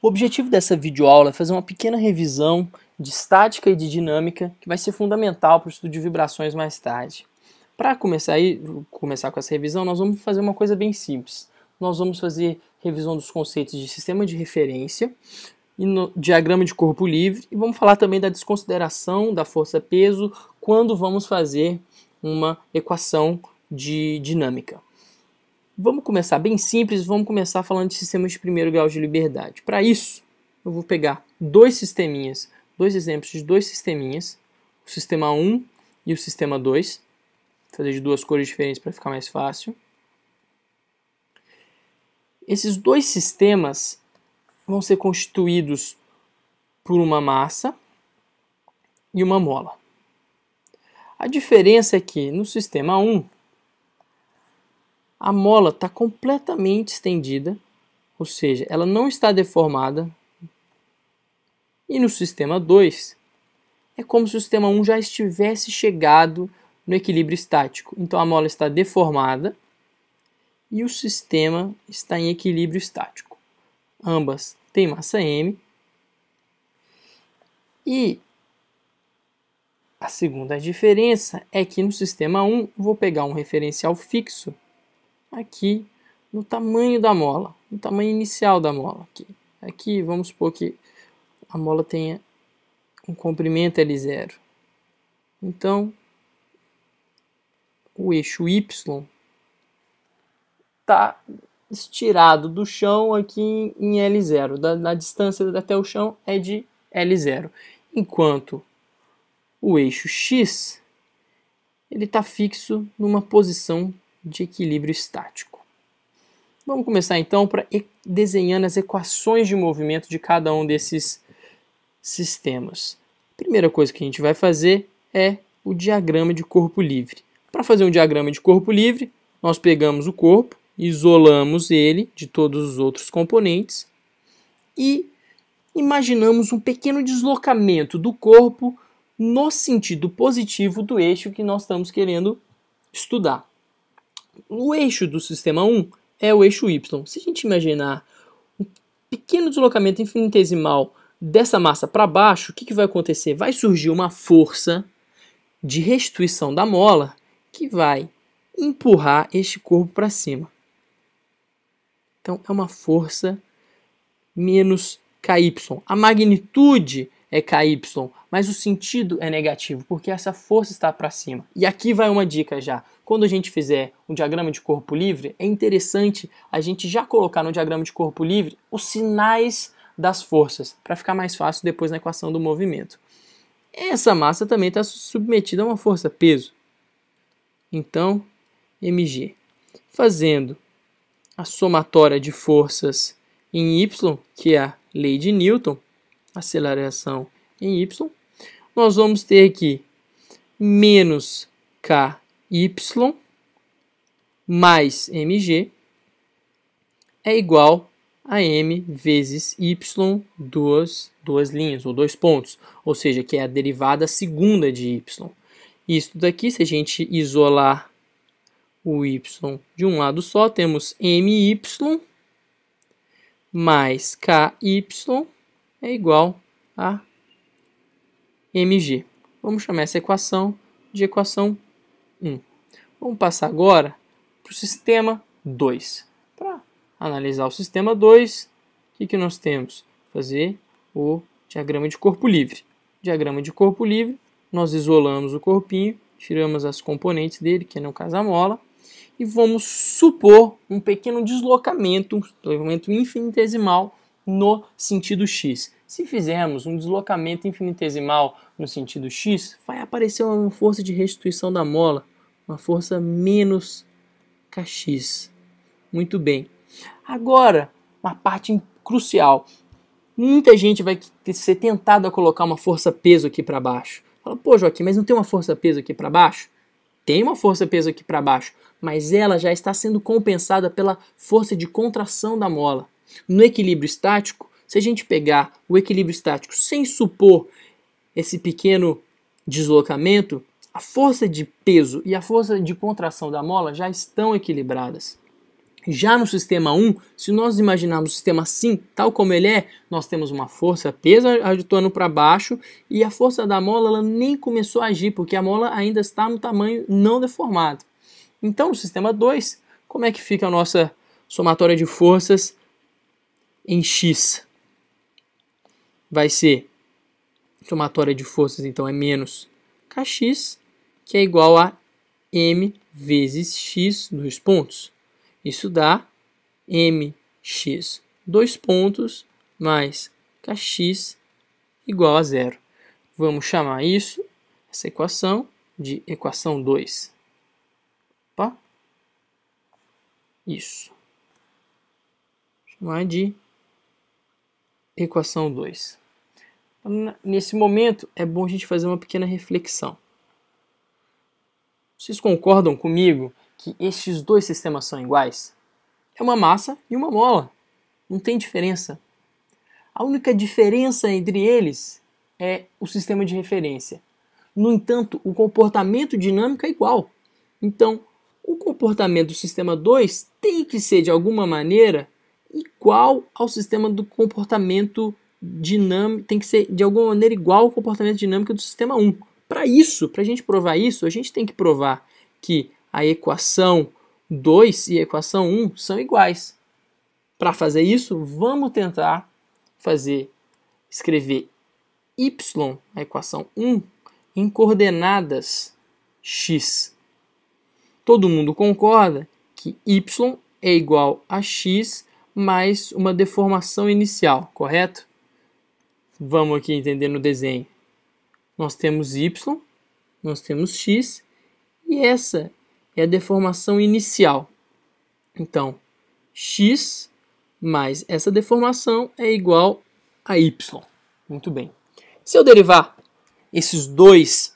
O objetivo dessa videoaula é fazer uma pequena revisão de estática e de dinâmica que vai ser fundamental para o estudo de vibrações mais tarde. Para começar com essa revisão, nós vamos fazer uma coisa bem simples. Nós vamos fazer revisão dos conceitos de sistema de referência e no diagrama de corpo livre e vamos falar também da desconsideração da força-peso quando vamos fazer uma equação de dinâmica. Vamos começar bem simples, vamos começar falando de sistemas de primeiro grau de liberdade. Para isso, eu vou pegar dois exemplos de dois sisteminhas, o sistema 1 e o sistema 2, fazer de duas cores diferentes para ficar mais fácil. Esses dois sistemas vão ser constituídos por uma massa e uma mola. A diferença é que no sistema 1, a mola está completamente estendida, ou seja, ela não está deformada. E no sistema 2, é como se o sistema 1 já estivesse chegado no equilíbrio estático. Então a mola está deformada e o sistema está em equilíbrio estático. Ambas têm massa m. E a segunda diferença é que no sistema 1, vou pegar um referencial fixo aqui no tamanho da mola, no tamanho inicial da mola. Aqui vamos supor que a mola tenha um comprimento L0. Então, o eixo Y está estirado do chão aqui em L0. Da distância até o chão é de L0. Enquanto o eixo X ele está fixo numa posição de equilíbrio estático. Vamos começar então desenhando as equações de movimento de cada um desses sistemas. A primeira coisa que a gente vai fazer é o diagrama de corpo livre. Para fazer um diagrama de corpo livre, nós pegamos o corpo, isolamos ele de todos os outros componentes e imaginamos um pequeno deslocamento do corpo no sentido positivo do eixo que nós estamos querendo estudar. O eixo do sistema 1 é o eixo Y. Se a gente imaginar um pequeno deslocamento infinitesimal dessa massa para baixo, o que vai acontecer? Vai surgir uma força de restituição da mola que vai empurrar este corpo para cima. Então é uma força menos KY. A magnitude é KY, mas o sentido é negativo, porque essa força está para cima. E aqui vai uma dica já. Quando a gente fizer um diagrama de corpo livre, é interessante a gente já colocar no diagrama de corpo livre os sinais das forças, para ficar mais fácil depois na equação do movimento. Essa massa também está submetida a uma força-peso. Então, mg. Fazendo a somatória de forças em Y, que é a lei de Newton, aceleração em Y, nós vamos ter aqui menos KY mais mg é igual a m vezes y, duas linhas, ou dois pontos, ou seja, que é a derivada segunda de y. Isso daqui, se a gente isolar o y de um lado só, temos my mais ky é igual a mg. Vamos chamar essa equação de equação 1. Vamos passar agora para o sistema 2. Para analisar o sistema 2, o que nós temos? Fazer o diagrama de corpo livre. Diagrama de corpo livre, nós isolamos o corpinho, tiramos as componentes dele, que é no caso a mola, e vamos supor um pequeno deslocamento, um deslocamento infinitesimal no sentido x. Se fizermos um deslocamento infinitesimal no sentido x, vai aparecer uma força de restituição da mola, uma força menos kx. Muito bem. Agora, uma parte crucial. Muita gente vai ser tentada a colocar uma força-peso aqui para baixo. Fala, pô, Joaquim, mas não tem uma força-peso aqui para baixo? Tem uma força-peso aqui para baixo, mas ela já está sendo compensada pela força de contração da mola. No equilíbrio estático, se a gente pegar o equilíbrio estático sem supor esse pequeno deslocamento, a força de peso e a força de contração da mola já estão equilibradas. Já no sistema 1, se nós imaginarmos o sistema assim, tal como ele é, nós temos uma força peso atuando para baixo e a força da mola ela nem começou a agir, porque a mola ainda está no tamanho não deformado. Então, no sistema 2, como é que fica a nossa somatória de forças em x? Vai ser, somatória de forças, então, é menos kx, que é igual a m vezes x, 2 pontos. Isso dá mx, 2 pontos, mais kx igual a 0. Vamos chamar isso, essa equação, de equação 2. Opa. Isso. Vou chamar de equação 2. Nesse momento, é bom a gente fazer uma pequena reflexão. Vocês concordam comigo que estes dois sistemas são iguais? É uma massa e uma mola. Não tem diferença. A única diferença entre eles é o sistema de referência. No entanto, o comportamento dinâmico é igual. Então, o comportamento do sistema 2 tem que ser, de alguma maneira, igual ao sistema do comportamento dinâmico, tem que ser, de alguma maneira, igual ao comportamento dinâmico do sistema 1. Para isso, para a gente provar isso, a gente tem que provar que a equação 2 e a equação 1 são iguais. Para fazer isso, vamos tentar escrever y, a equação 1, em coordenadas x. Todo mundo concorda que y é igual a x mais uma deformação inicial, correto? Vamos aqui entender no desenho. Nós temos y, nós temos x, e essa é a deformação inicial. Então, x mais essa deformação é igual a y. Muito bem. Se eu derivar os dois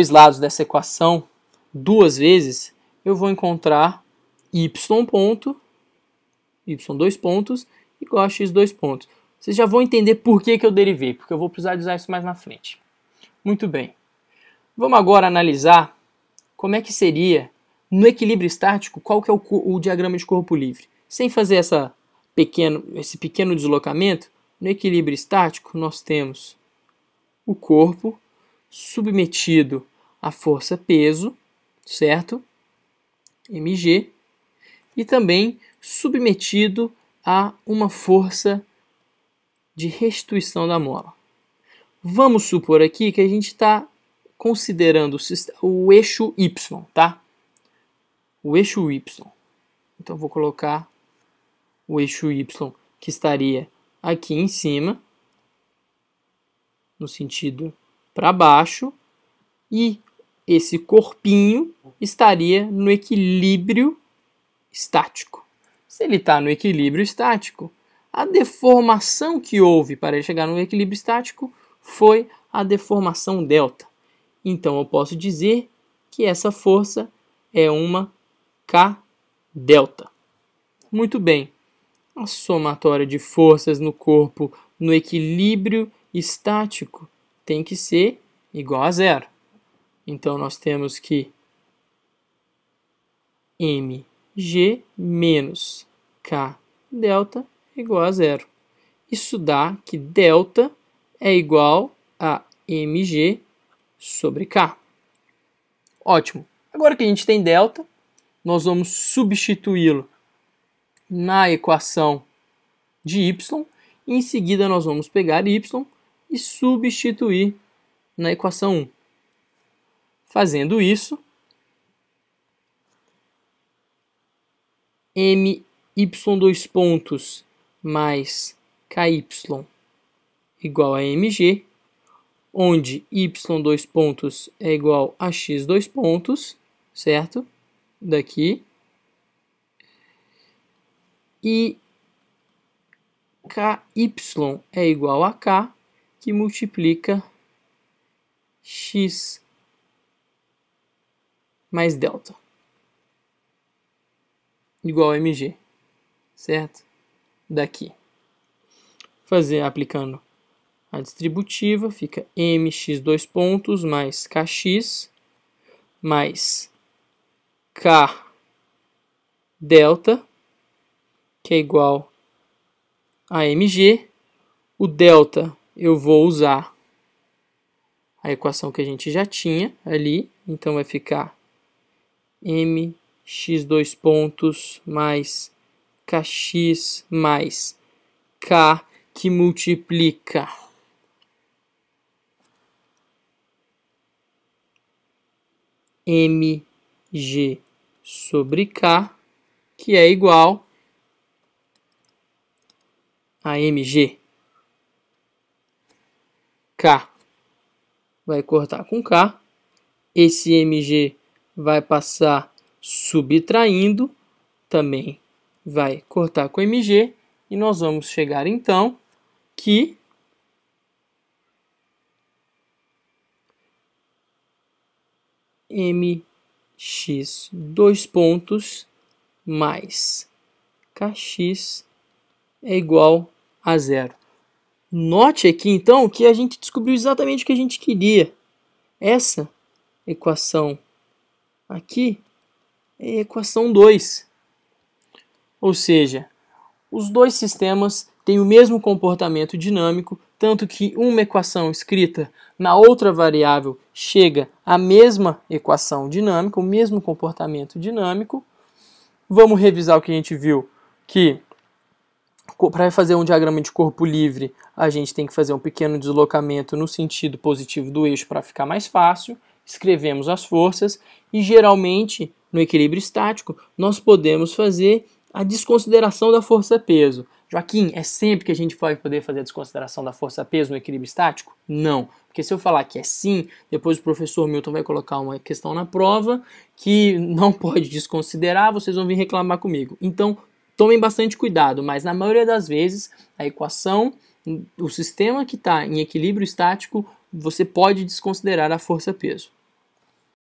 lados dessa equação duas vezes, eu vou encontrar y ponto, y2 pontos, igual a x2 pontos. Vocês já vão entender por que eu derivei, porque eu vou precisar de usar isso mais na frente. Muito bem. Vamos agora analisar como é que seria, no equilíbrio estático, qual que é o diagrama de corpo livre. Sem fazer esse pequeno deslocamento, no equilíbrio estático nós temos o corpo submetido à força peso, certo? mg, e também submetido a uma força de restituição da mola. Vamos supor aqui que a gente está considerando o eixo y, tá? O eixo y. Então, vou colocar o eixo y que estaria aqui em cima, no sentido para baixo, e esse corpinho estaria no equilíbrio estático. Se ele está no equilíbrio estático, a deformação que houve para ele chegar no equilíbrio estático foi a deformação delta. Então, eu posso dizer que essa força é uma K delta. Muito bem. A somatória de forças no corpo no equilíbrio estático tem que ser igual a zero. Então, nós temos que mg menos K delta é igual a zero. Isso dá que delta é igual a mg sobre K. Ótimo. Agora que a gente tem delta, nós vamos substituí-lo na equação de y. E em seguida, nós vamos pegar y e substituir na equação 1. Fazendo isso, my2 pontos mais ky igual a mg, onde y2 pontos é igual a x2 pontos, certo? Daqui. E ky é igual a k, que multiplica x mais delta, igual a mg, certo? Daqui. Aplicando a distributiva, fica mx2 pontos mais kx mais k delta, que é igual a mg. O delta eu vou usar a equação que a gente já tinha ali, então vai ficar mx dois pontos mais kx mais k, que multiplica mg sobre k, que é igual a mg. K vai cortar com K, esse mg vai passar subtraindo, também vai cortar com mg, e nós vamos chegar então que mx dois pontos mais kx é igual a zero. Note aqui, então, que a gente descobriu exatamente o que a gente queria. Essa equação aqui é a equação 2. Ou seja, os dois sistemas têm o mesmo comportamento dinâmico, tanto que uma equação escrita na outra variável chega à mesma equação dinâmica, o mesmo comportamento dinâmico. Vamos revisar o que a gente viu, que para fazer um diagrama de corpo livre, a gente tem que fazer um pequeno deslocamento no sentido positivo do eixo para ficar mais fácil. Escrevemos as forças e, geralmente, no equilíbrio estático, nós podemos fazer a desconsideração da força-peso. Joaquim, é sempre que a gente vai poder fazer a desconsideração da força-peso no equilíbrio estático? Não, porque se eu falar que é sim, depois o professor Milton vai colocar uma questão na prova que não pode desconsiderar, vocês vão vir reclamar comigo. Então, tomem bastante cuidado, mas na maioria das vezes a equação, o sistema que está em equilíbrio estático, você pode desconsiderar a força-peso.